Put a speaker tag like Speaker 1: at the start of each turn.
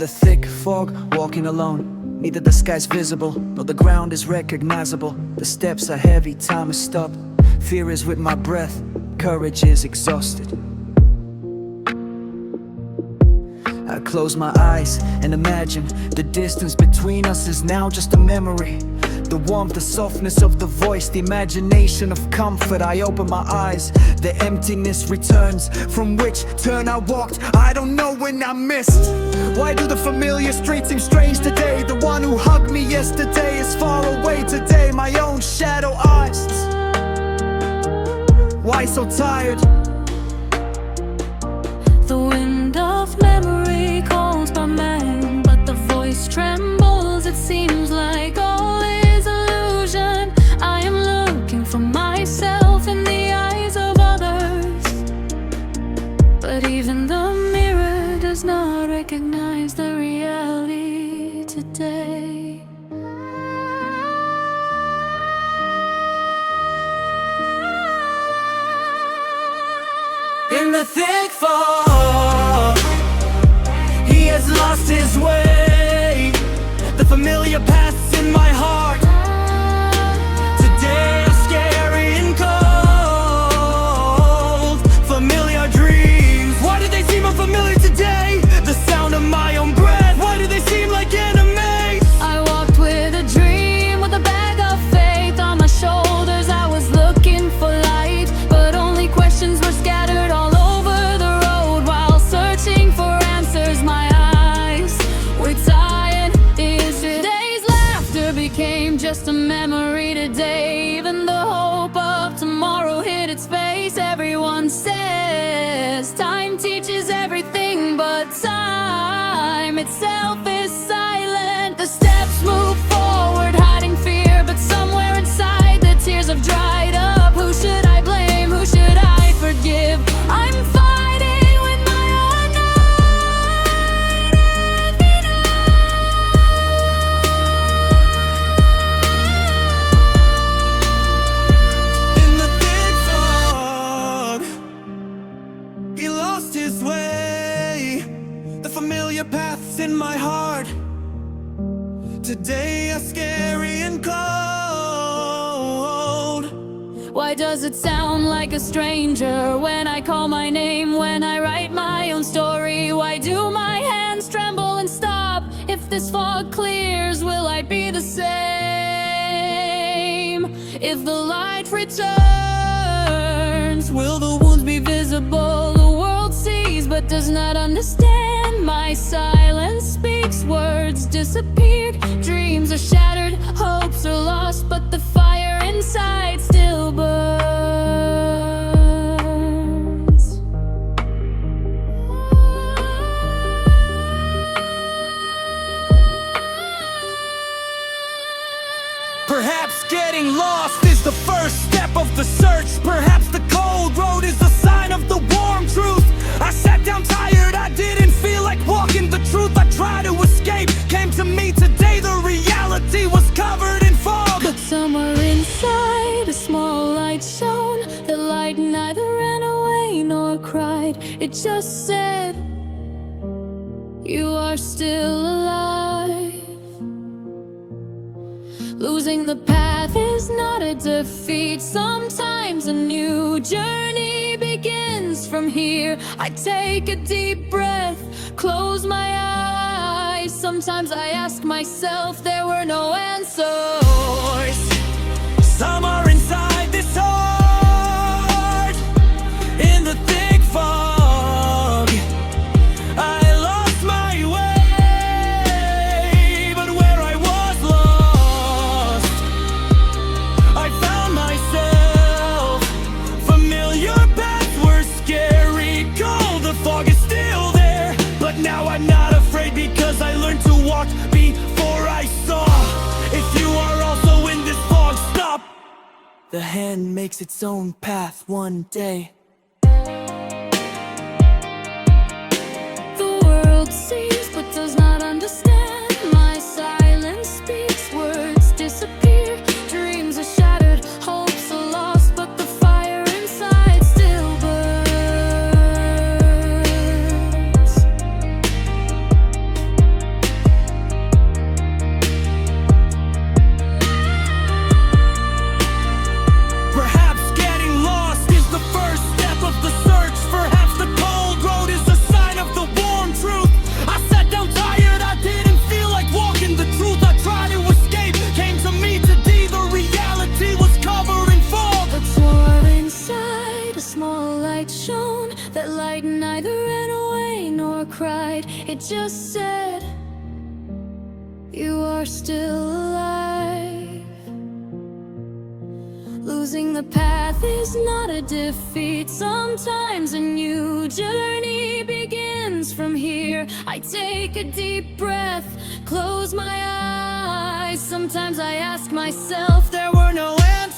Speaker 1: the thick fog, walking alone. Neither the sky's visible, nor the ground is recognizable. The steps are heavy, time is stopped. Fear is with my breath, courage is exhausted. I close my eyes and imagine the distance between us is now just a memory. The warmth, the softness of the voice, the imagination of comfort. I open my eyes, the emptiness returns. From which turn I walked, I don't know when I missed. Why do the familiar streets seem strange today? The one who hugged me yesterday is far away today. My own shadow eyes. Why so tired?
Speaker 2: The wind of memory calls my name, but the voice trembles. It seems like all is illusion. I am looking for myself in the eyes of others, but even the mirror does not recognize the reality today.
Speaker 1: In the thick fog, he has lost his way. The familiar paths in my heart today are scary and cold. Familiar dreams, why do they seem unfamiliar today? The sound of my own breath, why do they seem like enemies?
Speaker 2: I walked with a dream, with a bag of faith on my shoulders. I was looking for light, but only questions were scattered all over the road. While searching for answers, my eyes were tired. Is it today's laughter became just a memory today? Even the hope of tomorrow hid its face. Everyone says time teaches everything, but time itself is silent. The steps move forward, hiding fear, but somewhere inside the tears have dried up. Who should I blame? Who should I forgive? I'm fighting with my own night and
Speaker 1: In the thick fog, he lost his way. The familiar paths in my heart today are scary and cold.
Speaker 2: Why does it sound like a stranger when I call my name, when I write my own story? Why do my hands tremble and stop? If this fog clears, will I be the same? If the light returns, will the wounds be visible? The world sees but does not understand. My silence speaks, words disappeared. Dreams are shattered, hopes are lost, but the fire inside still burns.
Speaker 1: Perhaps getting lost is the first step of the search. Perhaps the cold road is a sign of the warm truth. I sat down tired, I didn't feel like walking the truth. I tried to escape, came to me today. The reality was covered in fog.
Speaker 2: But somewhere inside, a small light shone. The light neither ran away nor cried. It just said, you are still alive. Losing the path is not a defeat. Sometimes a new journey begins from here. I take a deep breath, close my eyes. Sometimes I ask myself, there were no answers.
Speaker 1: Somewhere inside this heart, in the thick fog, I lost my way. But where I was lost, I found myself. Familiar paths were scary, cold. The fog is still there, but now I'm not afraid, because I learned to walk before I saw. If you are also in this fog, stop. The hand makes its own path one day.
Speaker 2: The world sees but does not understand. My silence speaks, words disappear. Dreams are shattered, hopes are lost, but the fire inside still burns. it just said, you are still alive. Losing the path is not a defeat. Sometimes a new journey begins from here. I take a deep breath, close my eyes. Sometimes I ask myself, there were no answers.